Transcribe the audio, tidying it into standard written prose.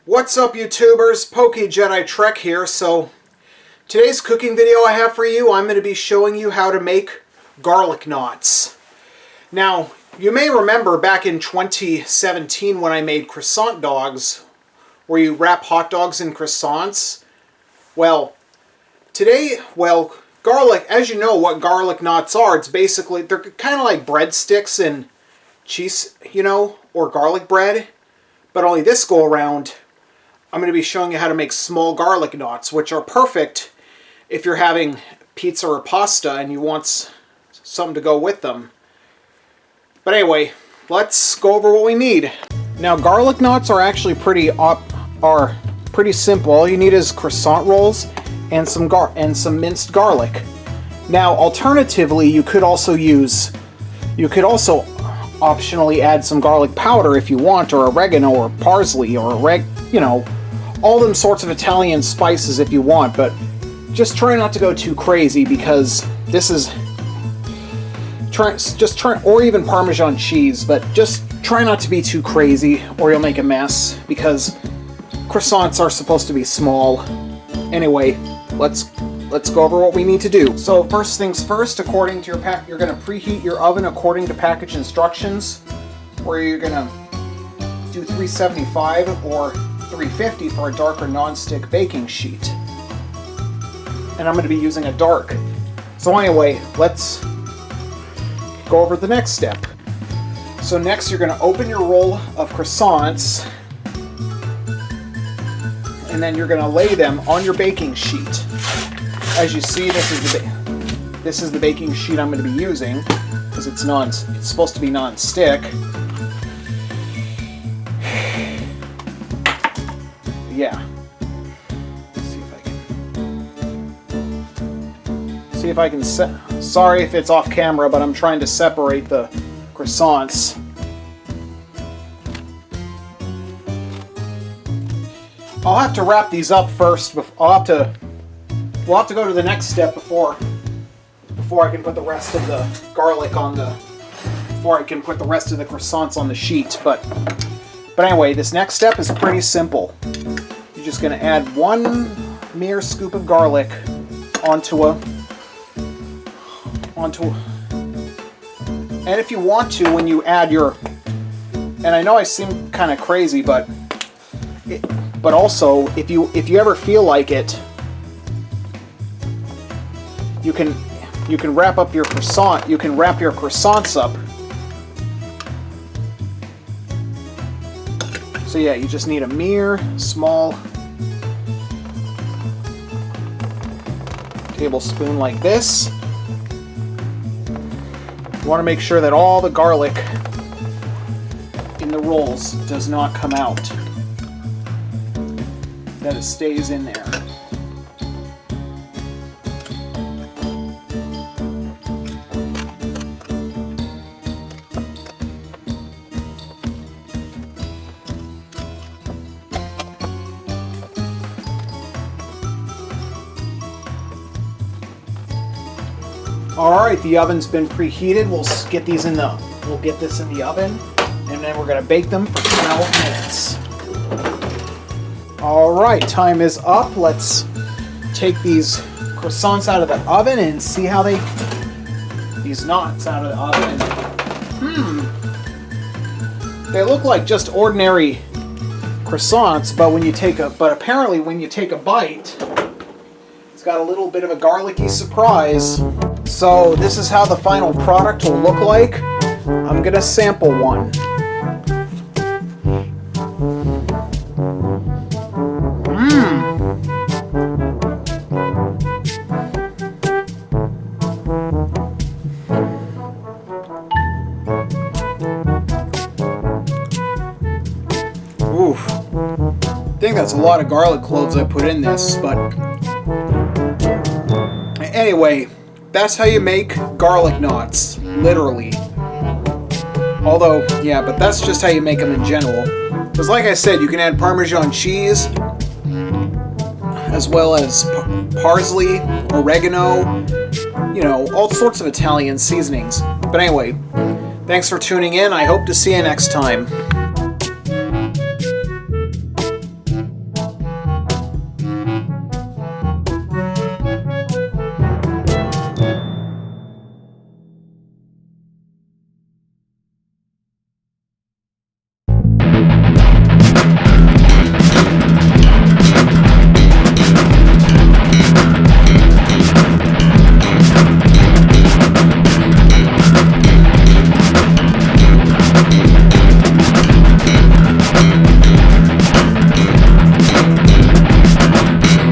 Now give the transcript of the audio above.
What's up, YouTubers? PokeJediTrek's here. So today's cooking video I have for you, I'm going to be showing you how to make garlic knots. Now, you may remember back in 2017 when I made croissant dogs, where you wrap hot dogs in croissants. Well, today, garlic, as you know what garlic knots are, it's basically, they're kind of like breadsticks and cheese, or garlic bread. But only this go around, I'm going to be showing you how to make small garlic knots, which are perfect if you're having pizza or pasta and you want something to go with them. But anyway, let's go over what we need. Now, garlic knots are actually pretty simple. All you need is croissant rolls and some minced garlic. Now, alternatively, you could also optionally add some garlic powder if you want, or oregano, or parsley, or all them sorts of Italian spices if you want, but just try not to go too crazy because this is or even Parmesan cheese, but just try not to be too crazy or you'll make a mess because croissants are supposed to be small. Anyway, let's go over what we need to do. So first things first, according to your pack, you're going to preheat your oven according to package instructions, where you're going to do 375 or 350 for a darker non-stick baking sheet. And I'm going to be using a dark. So anyway, let's go over the next step. So next you're going to open your roll of croissants, and then you're going to lay them on your baking sheet. As you see, this is the baking sheet I'm going to be using because it's supposed to be non-stick. Yeah. See if I can sorry if it's off camera, but I'm trying to separate the croissants. I'll have to wrap these up first. We'll have to go to the next step before I can put the rest of the garlic on before I can put the rest of the croissants on the sheet. But anyway, this next step is pretty simple. You're just going to add one mere scoop of garlic onto and if you want to, when you add and I know I seem kind of crazy, but also if you ever feel like it, you can wrap up your croissant. You can wrap your croissants up. So yeah, you just need a mere small tablespoon like this. You want to make sure that all the garlic in the rolls does not come out, that it stays in there. Alright, the oven's been preheated. We'll get this in the oven, and then we're going to bake them for 12 minutes. Alright, time is up. Let's take these croissants out of the oven and see how these knots out of the oven. They look like just ordinary croissants, but apparently when you take a bite, it's got a little bit of a garlicky surprise. So this is how the final product will look like. I'm going to sample one. Oof. I think that's a lot of garlic cloves I put in this, but anyway, that's how you make garlic knots, literally. Although, yeah, but that's just how you make them in general. Because like I said, you can add Parmesan cheese, as well as parsley, oregano, all sorts of Italian seasonings. But anyway, thanks for tuning in. I hope to see you next time.